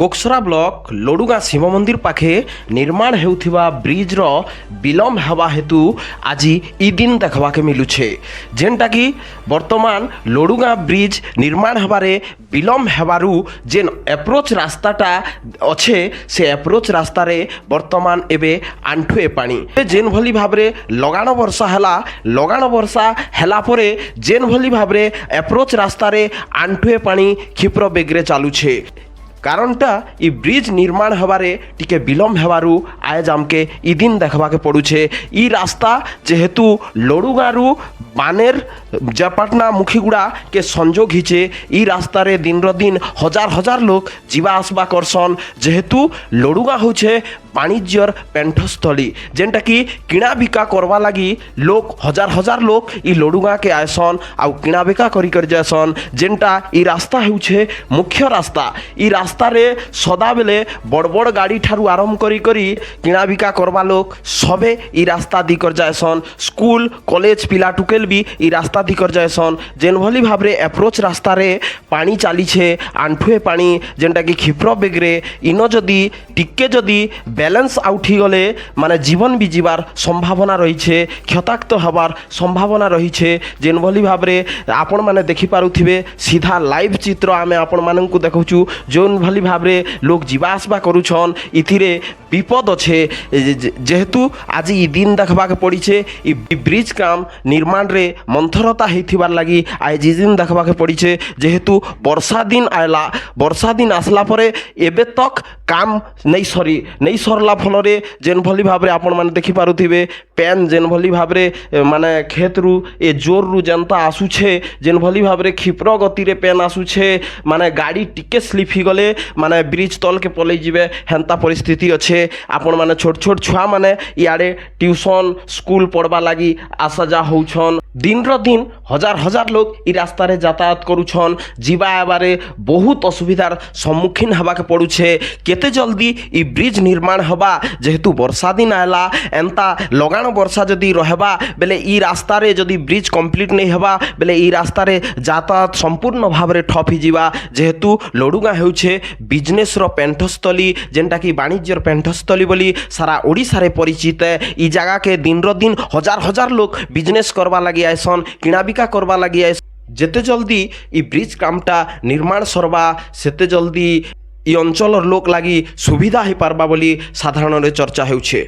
कोकसरा block लोडुगा Shiv मंदिर पाखे निर्माण हेउथिबा ब्रिजर विलम्ब हेबा हेतु आज ई दिन देखवाके मिलुछे जेनटा कि वर्तमान लोडुगा ब्रिज निर्माण हेबारे विलम्ब हेबारु जेन एप्रोच रास्ताटा अच्छे से एप्रोच रास्तारे वर्तमान एबे आंठुए पानी जेन भली भाबरे लगाण वर्षा हेला परे जेन भली भाबरे एप्रोच रास्तारे आंठुए पानी क्षिप्र बेगरे चालुछे कारणटा इ ब्रिज निर्माण हबारे टिके विलम्ब हेबारु आज आमके इ दिन देखवाके पड़ुछे। इ रास्ता जेहेतु लोडुगारू बानेर जपाटना मुखीगुड़ा के संजोग हिचे इ रास्तारे दिन दिन हजार हजार लोग जीवा आसबा करसन जेहेतु लोडुगा होछे वाणिज्यर पेंठस्थली जेनटा कि किणा बिका करवा लगी लोग हजार हजार लोग इ लोडुगा के आयसन आउ किणा बिका कर जासन जेनटा इ रास्ता होछे मुख्य रास्ता। इ रास्ता रे सदा बेले बड़ बड़ गाड़ी ठारू आरंभ करी किणा बिका करवा लोग सबे इ रास्ता दी कर जायसन स्कूल कॉलेज पिला टुकेल भी इ रास्ता दी कर जायसन जेन भली भाबरे एप्रोच रास्ता रे पानी चाली छे आंठुए पानी जेनटा कि क्षिप्र बेगरे इनो जदि टिके जदि बैलेंस आउट ही गले माने जीवन भी जीवार संभावना रही है क्षताक्त हबार संभावना रही है जेन भली भाबरे आपण माने देखि पारुथिबे सीधा लाइव चित्र आमे आपण माननकु देखौछु जोन भली भाबरे लोग जीवा आसबा करूछन इथिरे विपद अच्छे जेहेतु आज इ दिन देखबा के पड़ी छे इ ब्रिज काम निर्माण रे मंथरता हेथिबार लगी आज इ दिन देखबा के पड़ी छे जेहेतु वर्षा दिन आसला परे एबे तक काम नहीं सरला फलरे जेन भली भाबरे आपण माने देखि पारुथिबे पेन जेन भली भाबरे माने खेत रु ए जोर रु जनता आसुछे जेन भली भाबरे क्षिप्र गति रे पेन आसुछे माने गाड़ी टिके स्लिप ही गले माने ब्रिज तल के पलई जिवे हेंता परिस्थिति अच्छे आपण माने छोट छोट छुआ माने इयाडे ट्यूशन स्कूल पढ़वा लगी आसा जा होउछन दिन हजार हजार लोग इ रास्ता रे यातायात करूछन जीवा आबारे बहुत असुविधार सम्मुखीन हवा के पड़ुछे केते जल्दी इ ब्रिज निर्माण हवा जेहेतु वर्षा दिन आला एंता लगाण वर्षा जदि रहबा बेले इ रास्ता रे जदि ब्रिज कंप्लीट नहीं हवा बेले इ रास्ता रे यातायात संपूर्ण भाव रे ठप ही जीवा जेहेतु लोडुगा हेउछे बिजनेस रो पेंठस्थली जेनटा कि वाणिज्यर पेंठस्थली बोली सारा ओडिसा रे परिचित इ जगह के दिन हजार हजार लोग बिजनेस करवा लगी आयसन किणा बिका करवा लगी आयसन जेते जल्दी इ ब्रिज कामटा निर्माण सरबा सेते जल्दी इ अंचलर लोक लगी सुविधा हो पारबा बोली साधारण चर्चा हेउछे।